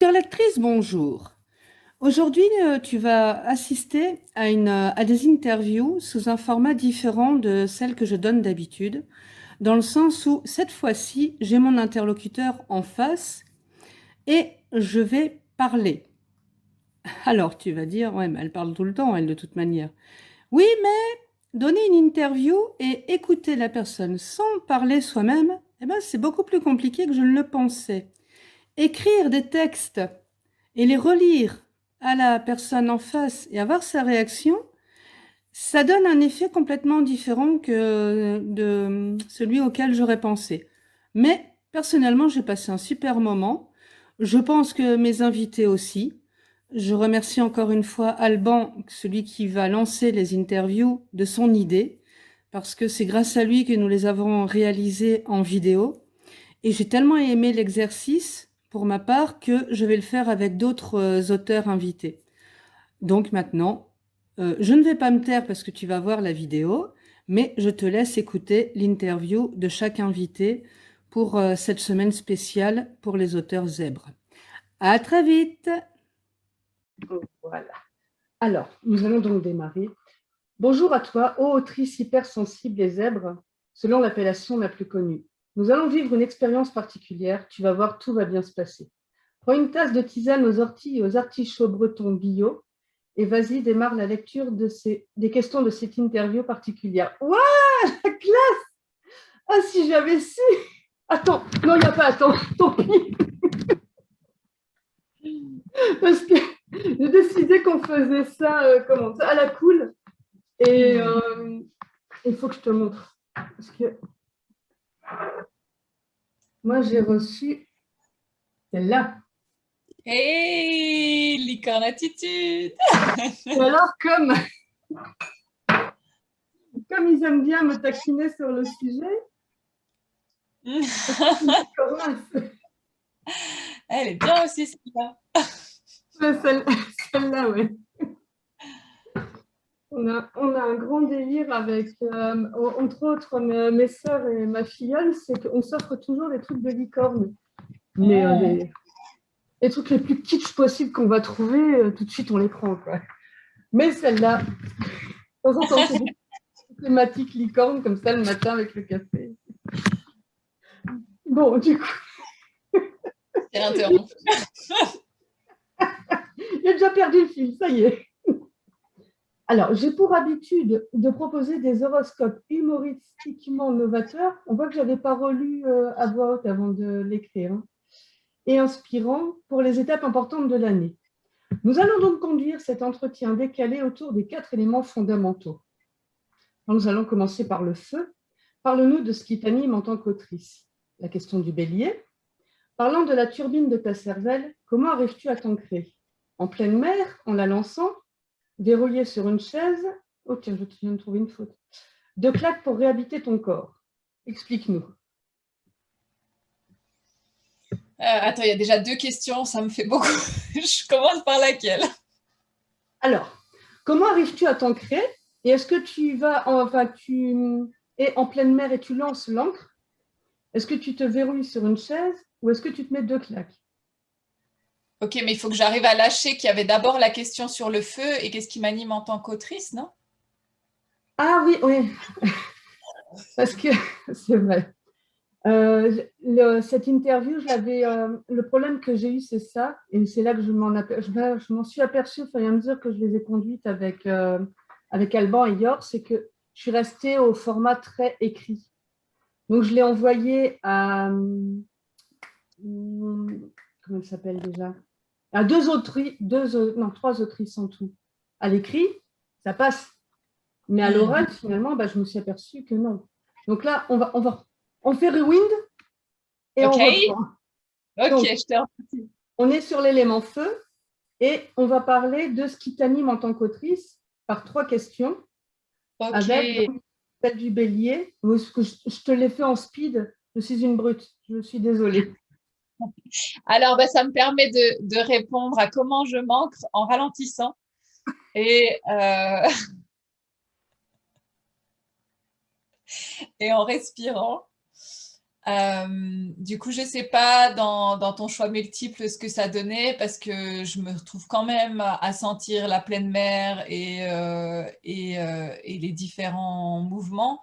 Chère lectrice, bonjour. Aujourd'hui, tu vas assister à des interviews sous un format différent de celles que je donne d'habitude, dans le sens où cette fois-ci, j'ai mon interlocuteur en face et je vais parler. Alors, tu vas dire, ouais, mais elle parle tout le temps, elle, de toute manière. Oui, mais donner une interview et écouter la personne sans parler soi-même, eh ben, c'est beaucoup plus compliqué que je ne le pensais. Écrire des textes et les relire à la personne en face et avoir sa réaction, ça donne un effet complètement différent que de celui auquel j'aurais pensé. Mais personnellement, j'ai passé un super moment. Je pense que mes invités aussi. Je remercie encore une fois Alban, celui qui va lancer les interviews, de son idée, parce que c'est grâce à lui que nous les avons réalisées en vidéo. Et j'ai tellement aimé l'exercice, pour ma part, que je vais le faire avec d'autres auteurs invités. Donc maintenant, je ne vais pas me taire parce que tu vas voir la vidéo, mais je te laisse écouter l'interview de chaque invité pour cette semaine spéciale pour les auteurs zèbres. À très vite. Voilà. Alors, nous allons donc démarrer. Bonjour à toi, ô autrice hypersensible et zèbre, selon l'appellation la plus connue. Nous allons vivre une expérience particulière. Tu vas voir, tout va bien se passer. Prends une tasse de tisane aux orties et aux artichauts bretons bio et vas-y, démarre la lecture des questions de cette interview particulière. Waouh, la classe! Ah, si j'avais su! Attends, non, il n'y a pas, attends, tant pis. Parce que j'ai décidé qu'on faisait ça, comment ça, à la cool. Et il faut que je te montre. Parce que moi, j'ai reçu celle-là. Hey, licorne attitude. Et alors, comme ils aiment bien me taquiner sur le sujet, Elle est bien aussi, celle-là. Celle-là, ouais. On a un grand délire avec, entre autres, mes sœurs et ma filleule, c'est qu'on s'offre toujours des trucs de licorne. Mais les trucs les plus kitsch possibles qu'on va trouver, tout de suite, on les prend, quoi. Mais celle-là, de temps en temps, c'est des thématiques licorne, comme ça, le matin, avec le café. Bon, du coup... C'est interrompu. J'ai déjà perdu le fil, ça y est. Alors, j'ai pour habitude de proposer des horoscopes humoristiquement novateurs. On voit que je n'avais pas relu à voix haute avant de l'écrire. Hein. Et inspirants pour les étapes importantes de l'année. Nous allons donc conduire cet entretien décalé autour des 4 éléments fondamentaux. Nous allons commencer par le feu. Parle-nous de ce qui t'anime en tant qu'autrice. La question du bélier. Parlant de la turbine de ta cervelle, comment arrives-tu à t'ancrer? En pleine mer, en la lançant, verrouillé sur une chaise. Oh tiens, je viens de trouver une faute. 2 claques pour réhabiter ton corps. Explique-nous. Attends, il y a déjà 2 questions, ça me fait beaucoup. Je commence par laquelle? Alors, comment arrives-tu à t'ancrer? Et est-ce que tu es en pleine mer et tu lances l'ancre? Est-ce que tu te verrouilles sur une chaise ou est-ce que tu te mets 2 claques? Ok, mais il faut que j'arrive à lâcher qu'il y avait d'abord la question sur le feu et qu'est-ce qui m'anime en tant qu'autrice, non? Ah oui, oui, parce que c'est vrai. Cette interview, le problème que j'ai eu, c'est ça, et c'est là que je m'en suis aperçue au fur et à mesure que je les ai conduites avec Alban et Yor, c'est que je suis restée au format très écrit. Donc, je l'ai envoyé à, comment il s'appelle déjà? À trois autrices en tout. À l'écrit, ça passe. Mais à l'oral, finalement, je me suis aperçue que non. Donc là, on fait rewind et on reprend. Ok, Donc, je te remercie. on est sur l'élément feu et on va parler de ce qui t'anime en tant qu'autrice par 3 questions. Ok. Avec donc, celle du bélier. Je te l'ai fait en speed. Je suis une brute. Je suis désolée. Alors, ça me permet de répondre à comment je m'ancre en ralentissant et, et en respirant. Du coup, je ne sais pas dans ton choix multiple ce que ça donnait parce que je me retrouve quand même à sentir la pleine mer et les différents mouvements.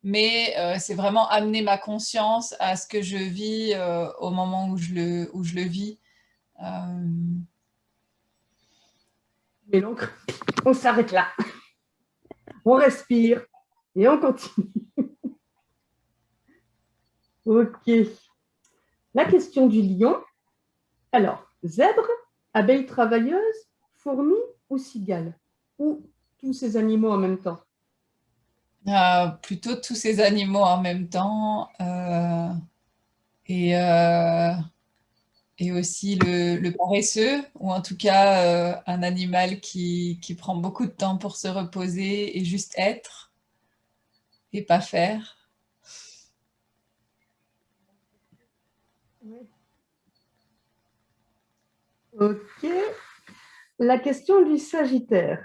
Mais c'est vraiment amener ma conscience à ce que je vis au moment où je le vis. Euh, Mais donc, on s'arrête là. On respire et on continue. Ok. La question du lion. Alors, zèbre, abeille travailleuse, fourmi ou cigale? Ou tous ces animaux en même temps? Plutôt tous ces animaux en même temps et, euh, et aussi le paresseux, ou en tout cas un animal qui prend beaucoup de temps pour se reposer et juste être et pas faire. Ok. La question du Sagittaire.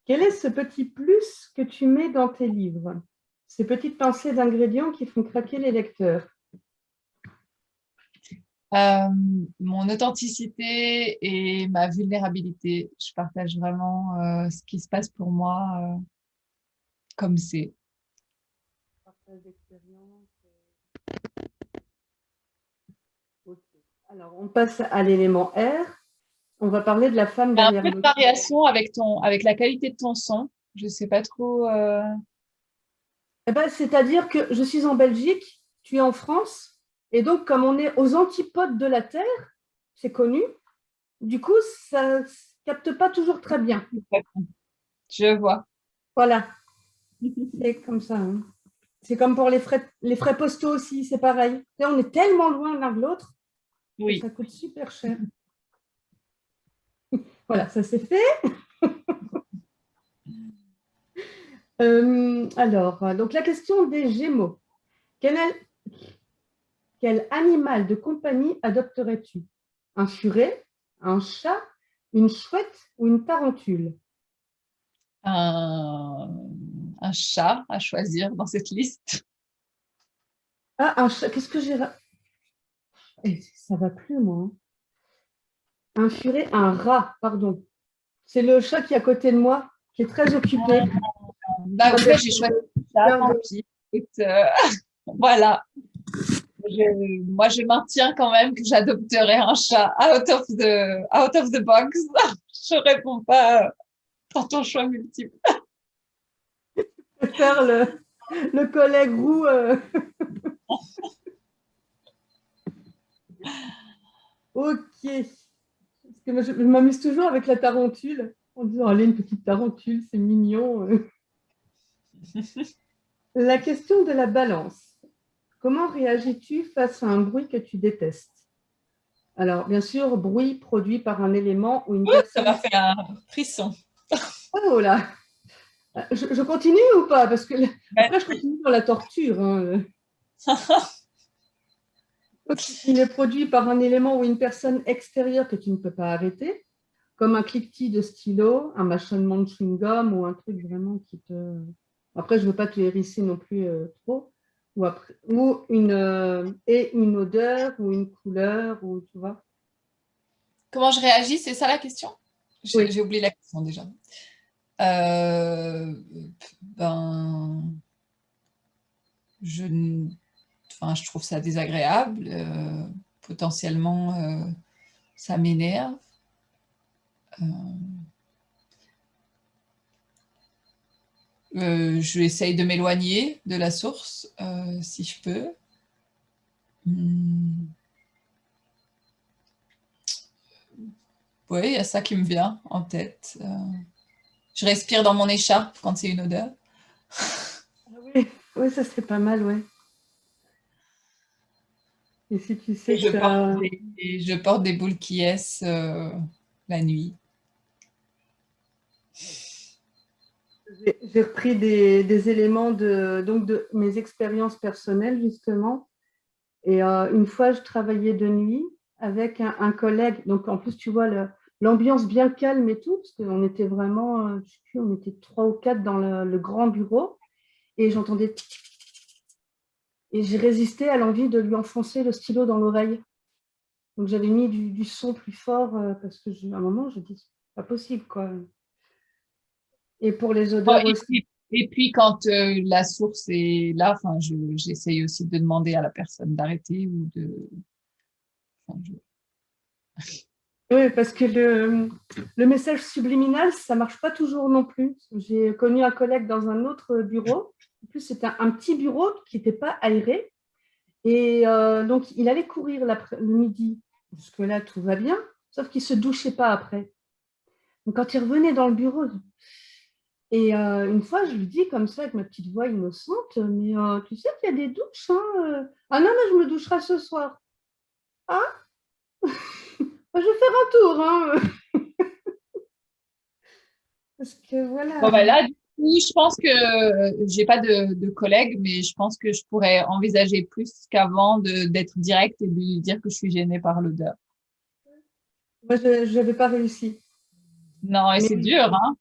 Quel est ce petit plus que tu mets dans tes livres? Ces petites pensées d'ingrédients qui font craquer les lecteurs. Euh, Mon authenticité et ma vulnérabilité. Je partage vraiment ce qui se passe pour moi comme c'est. Partage d'expérience. Ok. Alors, on passe à l'élément R. On va parler de la femme Il y a un derrière peu de le... variation avec la qualité de ton son. Je sais pas trop. Eh ben, c'est-à-dire que je suis en Belgique, tu es en France, et donc comme on est aux antipodes de la Terre, c'est connu, du coup, ça ne capte pas toujours très bien. Je vois. Voilà, c'est comme ça. Hein. C'est comme pour les frais postaux aussi, c'est pareil. Là, on est tellement loin l'un de l'autre que Oui. ça coûte super cher. Voilà, ça c'est fait. Alors, donc la question des Gémeaux. Quel, quel animal de compagnie adopterais-tu? Un furet, un chat, une chouette ou une tarentule? Un, un chat à choisir dans cette liste. Ah, un chat, qu'est-ce que j'ai... Ça va plus, moi. Hein. Un furet, un rat, pardon. C'est le chat qui est à côté de moi, qui est très occupé. Bah oui, bah, j'ai choisi ça, tant pis. Écoute, voilà. Moi, je maintiens quand même que j'adopterai un chat out of the box. Je réponds pas pour ton choix multiple. Faire le collègue roux. Ok. Parce que moi, je m'amuse toujours avec la tarentule, en disant, allez, une petite tarentule, c'est mignon. La question de la balance. Comment réagis-tu face à un bruit que tu détestes? Alors, bien sûr, bruit produit par un élément ou une Ça personne. m'a fait un frisson. Oh là! Je continue ou pas? Parce que après, je continue dans la torture. Hein. Il est produit par un élément ou une personne extérieure que tu ne peux pas arrêter, comme un cliquetis de stylo, un mâchonnement de chewing-gum ou un truc vraiment qui te... Après, je ne veux pas te hérisser non plus trop. Ou une odeur ou une couleur, ou tu vois. Comment je réagis, c'est ça la question? Oui. J'ai oublié la question déjà. Euh, ben, je, enfin, je trouve ça désagréable. Potentiellement, ça m'énerve. Je essaye de m'éloigner de la source si je peux. Hmm. Oui, il y a ça qui me vient en tête. Je respire dans mon écharpe quand c'est une odeur. Oui, oui, ça serait pas mal, ouais. Et si tu sais Et que ça... je porte des boules qui la nuit. J'ai repris des éléments donc de mes expériences personnelles, justement. Et une fois, je travaillais de nuit avec un collègue. Donc, en plus, tu vois, l'ambiance bien calme et tout, parce qu'on était vraiment, je sais plus, on était 3 ou 4 dans le grand bureau. Et j'entendais et j'ai résisté à l'envie de lui enfoncer le stylo dans l'oreille. Donc j'avais mis du son plus fort parce que à un moment, je dis, c'est pas possible, quoi. Et pour les Oh, odeurs aussi. et puis quand la source est là, enfin, j'essaye aussi de demander à la personne d'arrêter ou de. Enfin, Oui, parce que le message subliminal, ça marche pas toujours non plus. J'ai connu un collègue dans un autre bureau. En plus, c'était un petit bureau qui n'était pas aéré. Et donc, il allait courir le midi. Jusque-là, tout va bien. Sauf qu'il ne se douchait pas après. Donc, quand il revenait dans le bureau, et une fois, je lui dis comme ça, avec ma petite voix innocente, mais tu sais qu'il y a des douches, hein Ah non, mais je me doucherai ce soir. Ah, je vais faire un tour, hein Parce que Bon, voilà. bah là, du coup, je pense que j'ai pas de collègues, mais je pense que je pourrais envisager plus qu'avant d'être directe et de lui dire que je suis gênée par l'odeur. Moi, je n'avais pas réussi. Non, et Mais c'est dur, hein.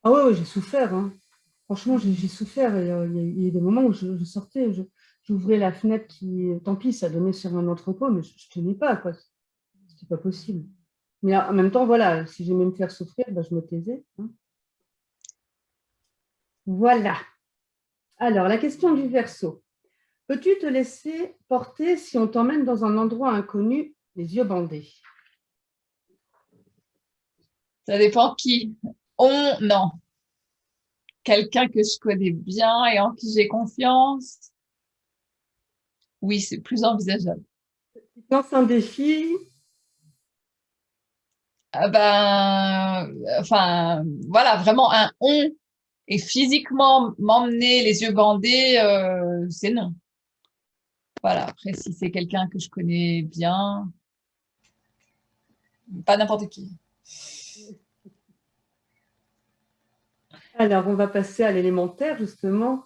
ah ouais, j'ai souffert, hein. Franchement, j'ai souffert. Il y a eu des moments où je sortais, j'ouvrais la fenêtre tant pis, ça donnait sur un entrepôt, mais je ne tenais pas, quoi. C'était pas possible. Mais en même temps, voilà, si j'aimais me faire souffrir, ben, je me taisais, hein. Voilà. Alors, la question du verso. Peux-tu te laisser porter si on t'emmène dans un endroit inconnu, les yeux bandés? Ça dépend qui. Non. Quelqu'un que je connais bien et en qui j'ai confiance. Oui, c'est plus envisageable. Lance un défi. Ah ben, enfin, voilà, vraiment un on. Et physiquement, m'emmener les yeux bandés, c'est non. Voilà. Après, si c'est quelqu'un que je connais bien, pas n'importe qui. Alors, on va passer à l'élémentaire, justement.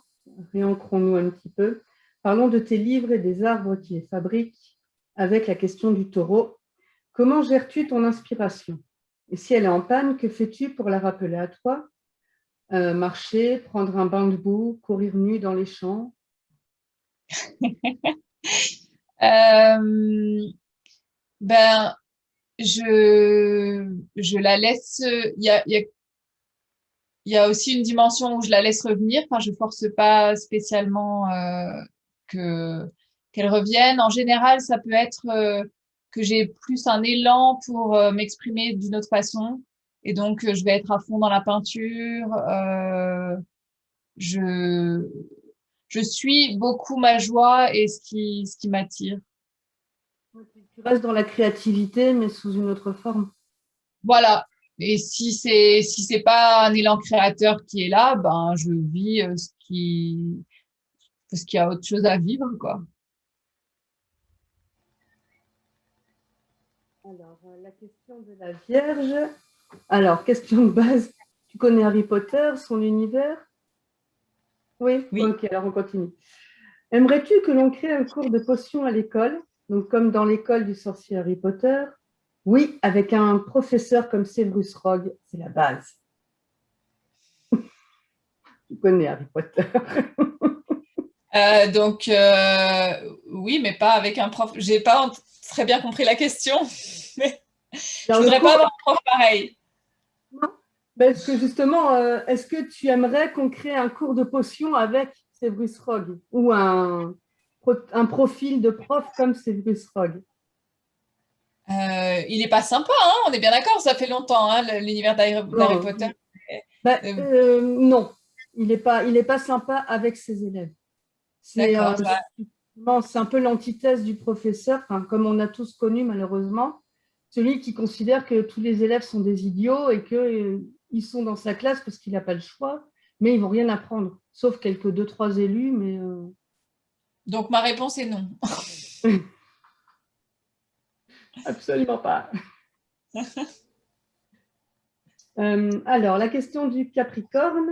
Réancrons-nous un petit peu. Parlons de tes livres et des arbres qui les fabriquent avec la question du taureau. Comment gères-tu ton inspiration? Et si elle est en panne, que fais-tu pour la rappeler à toi? Marcher, prendre un bain de boue, courir nu dans les champs? Euh, ben, je la laisse. Il y a aussi une dimension où je la laisse revenir. Enfin, je force pas spécialement que qu'elle revienne. En général, ça peut être que j'ai plus un élan pour m'exprimer d'une autre façon. Et donc, je vais être à fond dans la peinture. Je, je suis beaucoup ma joie et ce qui m'attire. Tu restes dans la créativité, mais sous une autre forme. Voilà. Et si c'est pas un élan créateur qui est là, ben je vis parce qu'il y a autre chose à vivre, quoi. Alors, la question de la Vierge. Alors, question de base. Tu connais Harry Potter, son univers? Oui, Oui. ok, alors on continue. Aimerais-tu que l'on crée un cours de potions à l'école, donc comme dans l'école du sorcier Harry Potter? Oui, avec un professeur comme Severus Rogue, c'est la base. Tu connais Harry Potter. Donc oui, mais pas avec un prof. J'ai pas très bien compris la question, mais je Alors, le voudrais pas cours, avoir un prof pareil. est-ce que justement, est-ce que tu aimerais qu'on crée un cours de potions avec Severus Rogue ou un profil de prof comme Severus Rogue? Il est pas sympa, hein, on est bien d'accord. Ça fait longtemps, hein, l'univers d'Harry Non, Potter. ben, Euh, non, il est pas sympa avec ses élèves. C'est d'accord. c'est un peu l'antithèse du professeur, enfin, comme on a tous connu malheureusement, celui qui considère que tous les élèves sont des idiots et qu'ils sont dans sa classe parce qu'il n'a pas le choix, mais ils vont rien apprendre, sauf quelques deux, trois élus, mais Donc ma réponse est non. absolument pas. Alors, la question du Capricorne.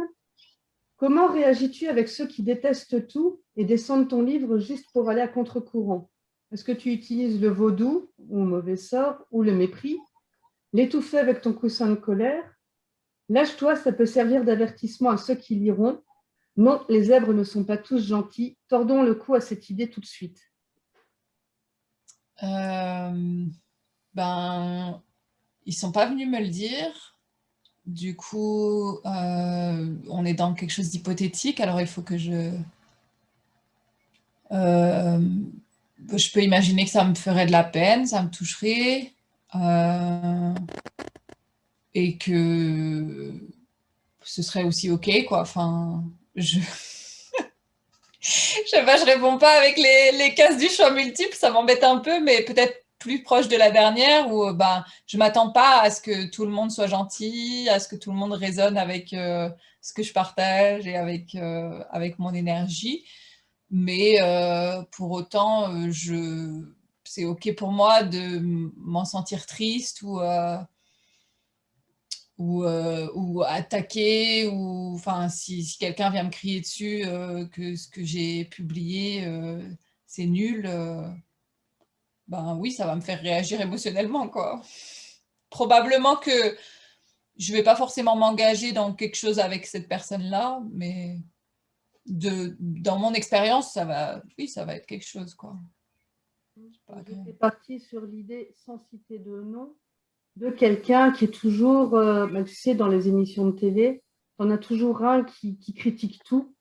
Comment réagis-tu avec ceux qui détestent tout et descendent ton livre juste pour aller à contre-courant? Est-ce que tu utilises le vaudou, ou mauvais sort, ou le mépris? L'étouffer avec ton coussin de colère? Lâche-toi, ça peut servir d'avertissement à ceux qui liront. Non, les zèbres ne sont pas tous gentils. Tordons le cou à cette idée tout de suite. Ben, ils sont pas venus me le dire. Du coup, on est dans quelque chose d'hypothétique. Alors, il faut que euh, je peux imaginer que ça me ferait de la peine, ça me toucherait, et que ce serait aussi OK, quoi. Enfin, je sais pas, je réponds pas avec les cases du choix multiple, ça m'embête un peu, mais peut-être plus proche de la dernière où ben, je m'attends pas à ce que tout le monde soit gentil, à ce que tout le monde résonne avec ce que je partage et avec mon énergie. Mais pour autant, c'est OK pour moi de m'en sentir triste ou attaquer, ou enfin, si quelqu'un vient me crier dessus que ce que j'ai publié, c'est nul, ben oui, ça va me faire réagir émotionnellement, quoi. Probablement que je vais pas forcément m'engager dans quelque chose avec cette personne-là, mais dans mon expérience, oui, ça va être quelque chose, quoi. J'étais partie sur l'idée, sans citer de nom, de quelqu'un qui est toujours, tu sais, dans les émissions de télé, on a toujours un qui critique tout,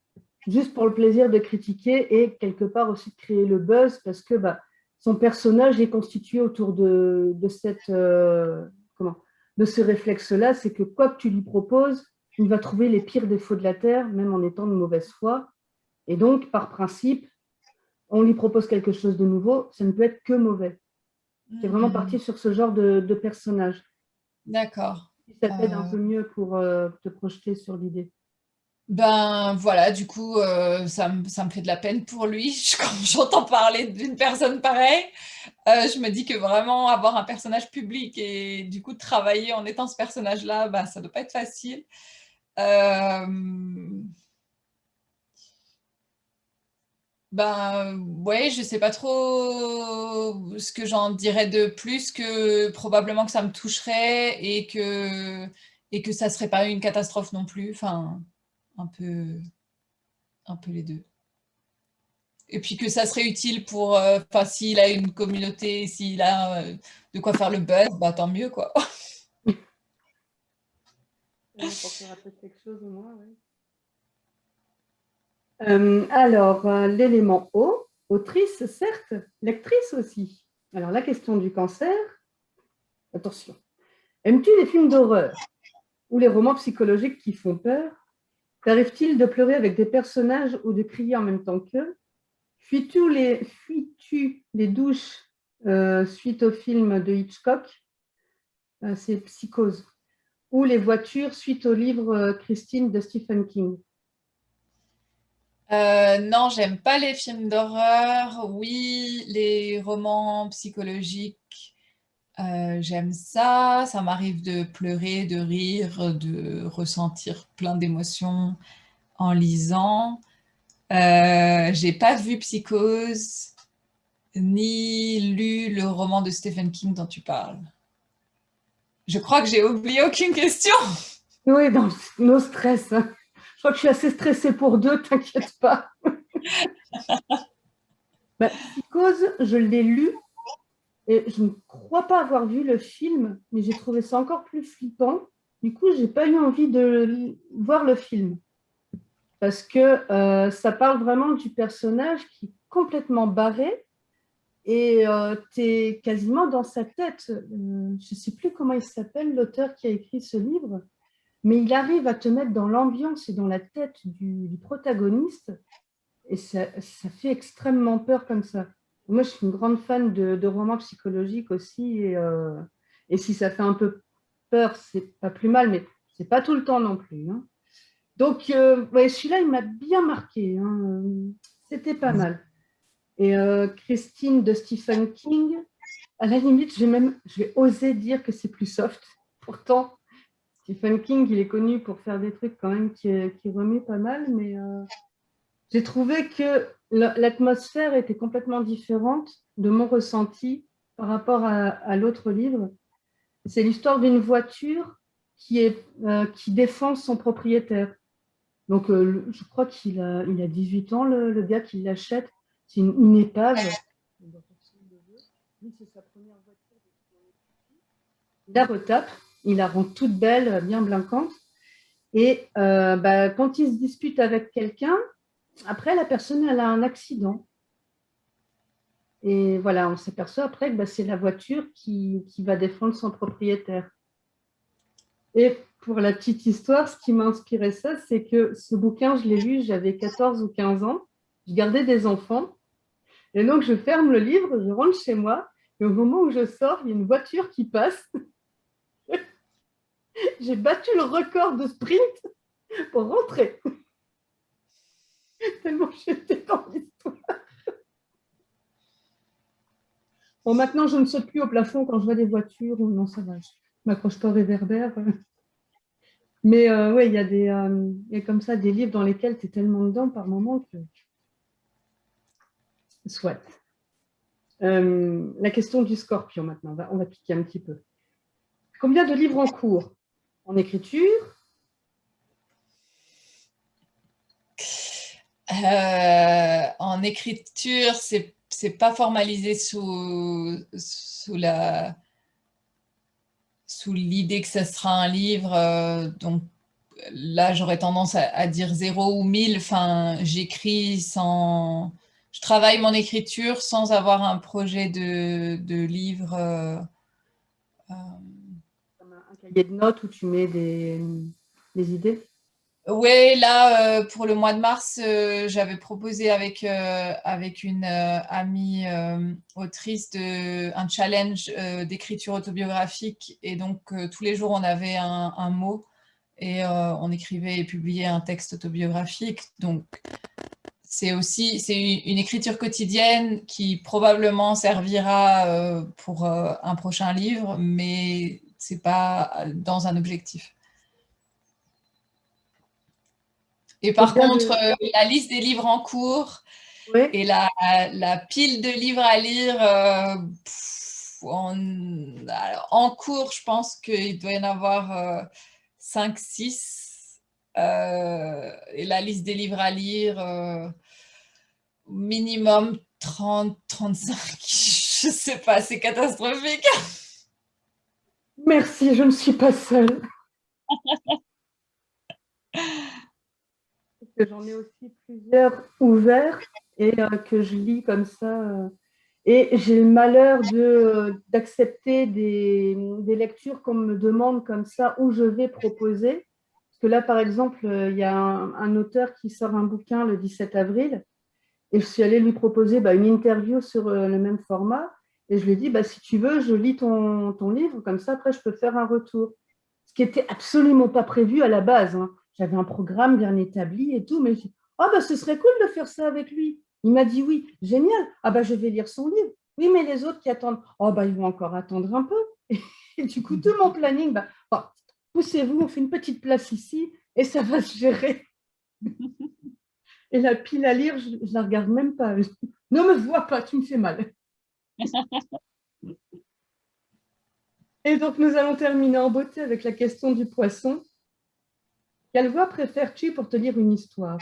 juste pour le plaisir de critiquer et quelque part aussi de créer le buzz parce que son personnage est constitué autour de ce réflexe-là, c'est que quoi que tu lui proposes, il va trouver les pires défauts de la Terre, même en étant de mauvaise foi. Et donc, par principe, on lui propose quelque chose de nouveau, ça ne peut être que mauvais. C'est vraiment parti sur ce genre de personnage. D'accord. Si ça t'aide un peu mieux pour te projeter sur l'idée. Ben voilà, du coup, ça me fait de la peine pour lui. Quand j'entends parler d'une personne pareille, je me dis que vraiment avoir un personnage public et du coup travailler en étant ce personnage-là, ben, ça doit pas être facile. Ben ouais, je sais pas trop ce que j'en dirais de plus que probablement que ça me toucherait et que ça serait pas une catastrophe non plus. Enfin, un peu, un peu les deux. Et puis que ça serait utile pour, enfin, s'il a une communauté, s'il a de quoi faire le buzz, bah tant mieux, quoi. Pour faire un peu quelque chose au moins, oui. Alors, l'élément O, autrice, certes, lectrice aussi. Alors, la question du cancer, attention. Aimes-tu les films d'horreur ou les romans psychologiques qui font peur? T'arrive-t-il de pleurer avec des personnages ou de crier en même temps qu'eux? Fuis-tu les douches suite au film de Hitchcock? C'est Psychose. Ou les voitures suite au livre Christine de Stephen King? Non, j'aime pas les films d'horreur. Oui, les romans psychologiques, j'aime ça. Ça m'arrive de pleurer, de rire, de ressentir plein d'émotions en lisant. J'ai pas vu Psychose, ni lu le roman de Stephen King dont tu parles. Je crois que j'ai oublié aucune question. Oui, dans nos stress. Hein. Je crois que je suis assez stressée pour deux, t'inquiète pas. Psychose, je l'ai lu et je ne crois pas avoir vu le film, mais j'ai trouvé ça encore plus flippant. Du coup, j'ai pas eu envie de voir le film parce que ça parle vraiment du personnage qui est complètement barré et tu es quasiment dans sa tête. Je ne sais plus comment il s'appelle, l'auteur qui a écrit ce livre, mais il arrive à te mettre dans l'ambiance et dans la tête du protagoniste et ça fait extrêmement peur comme ça. Moi, je suis une grande fan de romans psychologiques aussi et si ça fait un peu peur, c'est pas plus mal, mais c'est pas tout le temps non plus. Hein. Donc, ouais, celui-là, il m'a bien marqué. Hein. C'était pas mal. Et Christine de Stephen King, à la limite, je vais oser dire que c'est plus soft. Pourtant, Stephen King, il est connu pour faire des trucs quand même qui remuent pas mal, mais j'ai trouvé que l'atmosphère était complètement différente de mon ressenti par rapport à l'autre livre. C'est l'histoire d'une voiture qui défend son propriétaire. Donc, je crois qu'il a 18 ans, le gars qui l'achète. C'est une épave. Lui, c'est sa première voiture. Il la retape, il la rend toute belle, bien blinquante. Et quand il se dispute avec quelqu'un, après, la personne, elle a un accident. Et voilà, on s'aperçoit après que c'est la voiture qui va défendre son propriétaire. Et pour la petite histoire, ce qui m'a inspiré ça, c'est que ce bouquin, je l'ai lu, j'avais 14 ou 15 ans, je gardais des enfants, et donc je ferme le livre, je rentre chez moi, et au moment où je sors, il y a une voiture qui passe. J'ai battu le record de sprint pour rentrer. Tellement j'étais dans l'histoire. Bon, maintenant, je ne saute plus au plafond quand je vois des voitures, ou non, ça va, je ne m'accroche pas au réverbère. Mais ouais, il y a comme ça des livres dans lesquels tu es tellement dedans par moment que. Soit. La question du scorpion maintenant, on va piquer un petit peu. Combien de livres en cours? En écriture? En écriture, c'est pas formalisé sous l'idée que ça sera un livre. Donc là, j'aurais tendance à dire 0 ou 1000. Enfin, j'écris sans. Je travaille mon écriture sans avoir un projet de livre. Comme un cahier de notes où tu mets des idées? Oui, là, pour le mois de mars, j'avais proposé avec une amie autrice un challenge d'écriture autobiographique. Et donc, tous les jours, on avait un mot et on écrivait et publiait un texte autobiographique. Donc, c'est une écriture quotidienne qui probablement servira pour un prochain livre, mais ce n'est pas dans un objectif. Et par contre, la liste des livres en cours et la pile de livres à lire, en cours, je pense qu'il doit y en avoir 5, 6. Et la liste des livres à lire, minimum 30, 35. Je ne sais pas, c'est catastrophique. Merci, je ne suis pas seule. J'en ai aussi plusieurs ouverts et que je lis comme ça. Et j'ai le malheur d'accepter des lectures qu'on me demande comme ça, où je vais proposer. Parce que là, par exemple, il y a un auteur qui sort un bouquin le 17 avril et je suis allée lui proposer une interview sur le même format. Et je lui ai dit, si tu veux, je lis ton livre, comme ça, après, je peux faire un retour. Ce qui n'était absolument pas prévu à la base. Hein. J'avais un programme bien établi et tout, mais ce serait cool de faire ça avec lui. Il m'a dit oui, génial. Je vais lire son livre. Oui, mais les autres qui attendent, ils vont encore attendre un peu. Et du coup, tout mon planning, poussez-vous, on fait une petite place ici et ça va se gérer. Et la pile à lire, je ne la regarde même pas. Ne me vois pas, tu me fais mal. Et donc, nous allons terminer en beauté avec la question du poisson. Quelle voix préfères-tu pour te lire une histoire?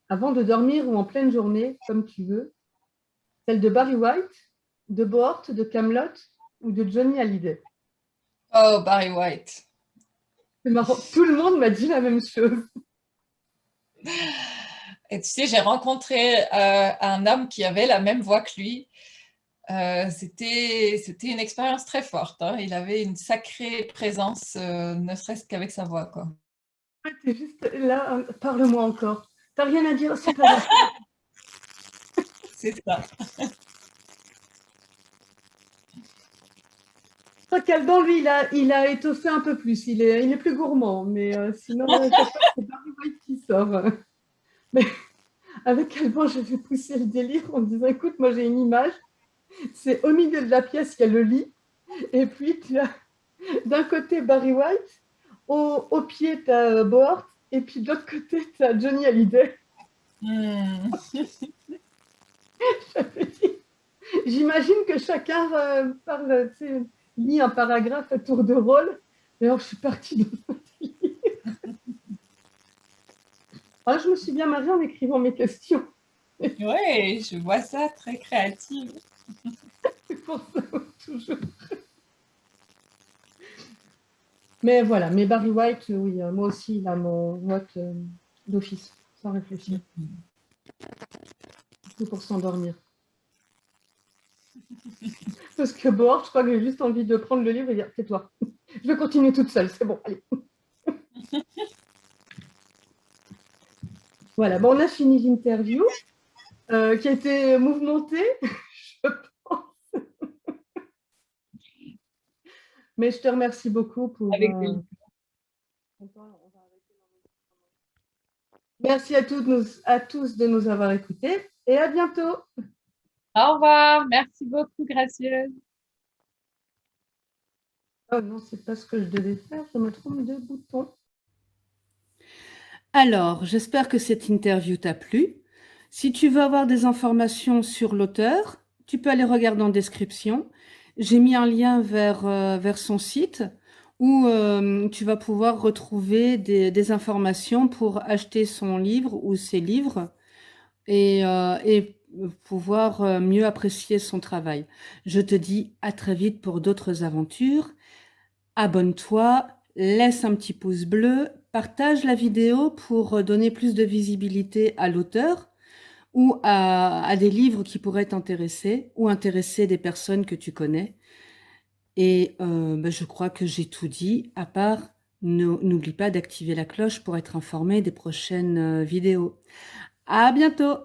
Avant de dormir ou en pleine journée, comme tu veux? Celle de Barry White, de Bohort, de Camelot ou de Johnny Hallyday? Oh, Barry White. C'est marrant, tout le monde m'a dit la même chose. Et tu sais, j'ai rencontré un homme qui avait la même voix que lui. C'était une expérience très forte. Hein. Il avait une sacrée présence, ne serait-ce qu'avec sa voix. Quoi. T'es juste là, parle-moi encore. T'as rien à dire, c'est pas grave. C'est ça. Caldan, lui, il a étoffé un peu plus. Il est plus gourmand, mais sinon, c'est Barry White qui sort. Mais avec Caldan, je vais pousser le délire en disant, écoute, moi j'ai une image. C'est au milieu de la pièce, il y a le lit. Et puis, tu as d'un côté Barry White, au pied, tu as Bohort, et puis de l'autre côté, tu as Johnny Hallyday. J'imagine que chacun parle, lit un paragraphe à tour de rôle. Et alors, je suis partie dans un délire. Ah, je me suis bien marrée en écrivant mes questions. Oui, je vois ça très créative. C'est pour ça, toujours. Mais voilà, mais Barry White, oui, moi aussi, il a mon vote d'office, sans réfléchir. C'est pour s'endormir. Parce que bon, je crois que j'ai juste envie de prendre le livre et dire, tais-toi. Je vais continuer toute seule, c'est bon, allez. Voilà, bon, on a fini l'interview qui a été mouvementée, je pense. Mais je te remercie beaucoup pour... Avec plaisir. Merci à tous de nous avoir écoutés et à bientôt. Au revoir. Merci beaucoup, Gracieuse. Oh non, c'est pas ce que je devais faire, je me trompe de bouton. Alors, j'espère que cette interview t'a plu. Si tu veux avoir des informations sur l'auteur, tu peux aller regarder en description. J'ai mis un lien vers son site où tu vas pouvoir retrouver des informations pour acheter son livre ou ses livres et pouvoir mieux apprécier son travail. Je te dis à très vite pour d'autres aventures. Abonne-toi, laisse un petit pouce bleu, partage la vidéo pour donner plus de visibilité à l'auteur ou à des livres qui pourraient t'intéresser ou intéresser des personnes que tu connais. Et je crois que j'ai tout dit, à part n'oublie pas d'activer la cloche pour être informé des prochaines vidéos. À bientôt!